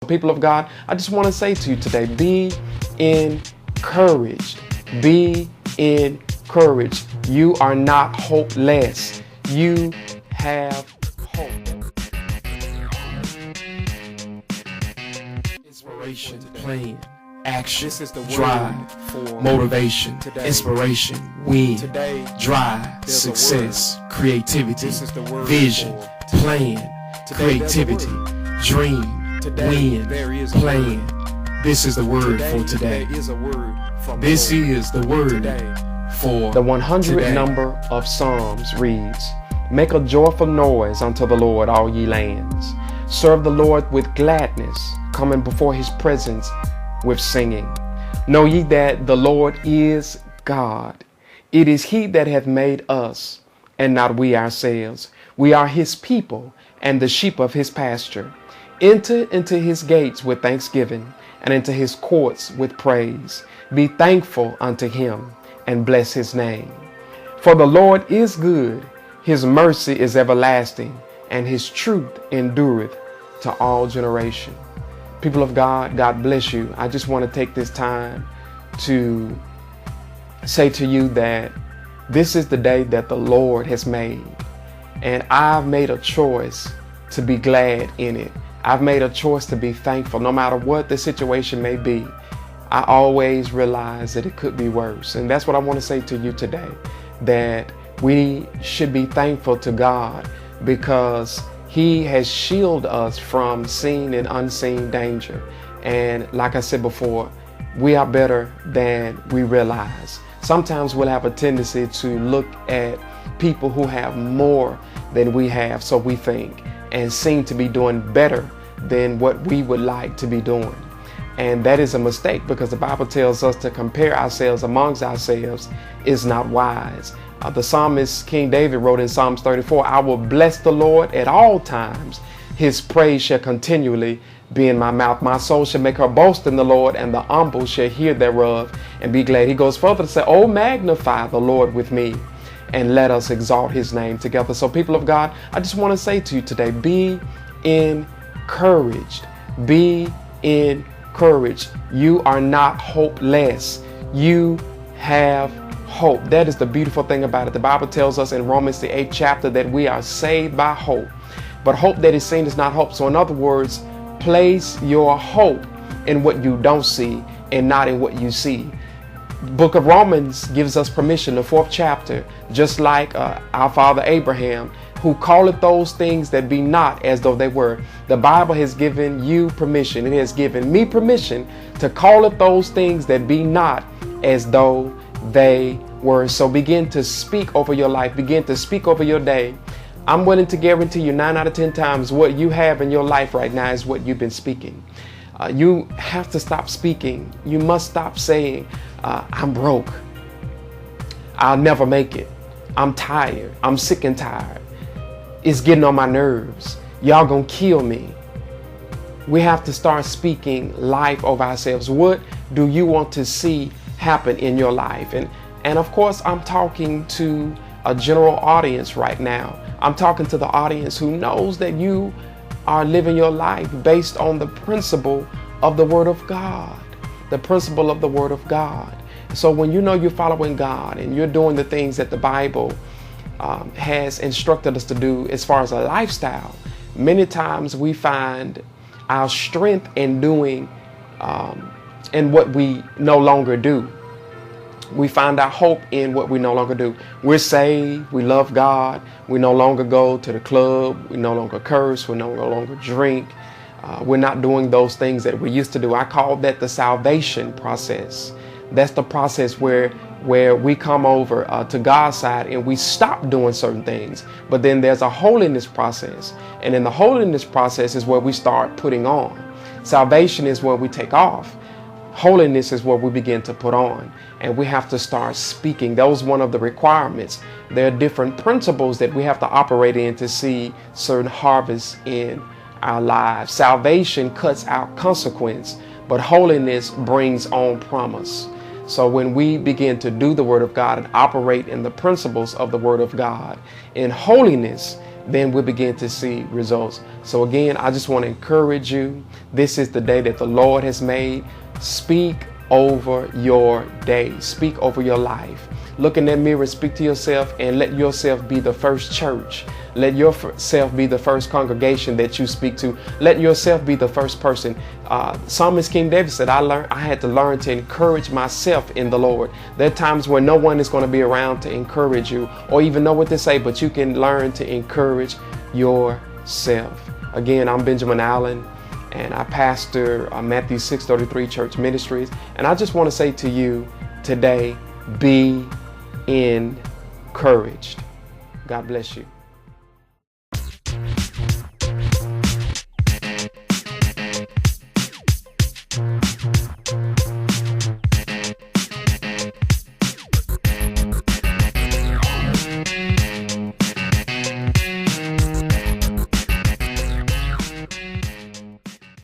People of God, I just want to say to you today, be encouraged. Be encouraged. You are not hopeless. You have hope. Inspiration, plan, action, drive, motivation, inspiration, win, drive, success, creativity, vision, plan, creativity, dream, win, plan. This is the word for today. This is the word for the 100th number of Psalms reads, "Make a joyful noise unto the Lord, all ye lands. Serve the Lord with gladness, coming before his presence with singing. Know ye that the Lord is God. It is he that hath made us, and not we ourselves. We are his people, and the sheep of his pasture. Enter into his gates with thanksgiving, and into his courts with praise. Be thankful unto him, and bless his name. For the Lord is good, his mercy is everlasting, and his truth endureth to all generation." People of God, God bless you. I just want to take this time to say to you that this is the day that the Lord has made, and I've made a choice to be glad in it. I've made a choice to be thankful. No matter what the situation may be, I always realize that it could be worse. And that's what I want to say to you today, that we should be thankful to God because he has shielded us from seen and unseen danger. And like I said before, we are better than we realize. Sometimes we'll have a tendency to look at people who have more than we have, so we think, and seem to be doing better than what we would like to be doing. And that is a mistake, because the Bible tells us to compare ourselves amongst ourselves is not wise. The psalmist King David wrote in Psalms 34, "I will bless the Lord at all times. His praise shall continually be in my mouth. My soul shall make her boast in the Lord, and the humble shall hear thereof and be glad." He goes further to say, "Oh, magnify the Lord with me, and let us exalt his name together." So people of God, I just want to say to you today, be encouraged. Be encouraged. You are not hopeless. You have hope. That is the beautiful thing about it. The Bible tells us in Romans the 8th chapter that we are saved by hope. But hope that is seen is not hope. So in other words, place your hope in what you don't see and not in what you see. The book of Romans gives us permission, the 4th chapter, just like our father Abraham, who calleth those things that be not as though they were. The Bible has given you permission. It has given me permission to call it those things that be not as though they were. So begin to speak over your life. Begin to speak over your day. I'm willing to guarantee you 9 out of 10 times what you have in your life right now is what you've been speaking. You have to stop speaking. You must stop saying, "I'm broke. I'll never make it. I'm tired. I'm sick and tired. It's getting on my nerves. Y'all gonna kill me." We have to start speaking life over ourselves. What do you want to see happen in your life? And of course, I'm talking to a general audience right now. I'm talking to the audience who knows that you are living your life based on the principle of the Word of God. The principle of the Word of God. So when you know you're following God and you're doing the things that the Bible has instructed us to do as far as a lifestyle, many times we find our strength in doing in what we no longer do. We find our hope in what we no longer do. We're saved. We love God. We no longer go to the club. We no longer curse. We no longer drink. We're not doing those things that we used to do. I call that the salvation process. That's the process where we come over to God's side and we stop doing certain things. But then there's a holiness process. And in the holiness process is where we start putting on. Salvation is where we take off. Holiness is what we begin to put on, and we have to start speaking. That was one of the requirements. There are different principles that we have to operate in to see certain harvests in our lives. Salvation cuts out consequence, but holiness brings on promise. So when we begin to do the Word of God and operate in the principles of the Word of God in holiness, then we'll begin to see results. So again, I just want to encourage you. This is the day that the Lord has made. Speak over your day. Speak over your life. Look in that mirror, speak to yourself, and let yourself be the first church. Let yourself be the first congregation that you speak to. Let yourself be the first person. Psalmist King David said, I had to learn to encourage myself in the Lord. There are times when no one is going to be around to encourage you or even know what to say, but you can learn to encourage yourself. Again, I'm Benjamin Allen, and I pastor Matthew 6:33 Church Ministries. And I just want to say to you today, be encouraged. God bless you.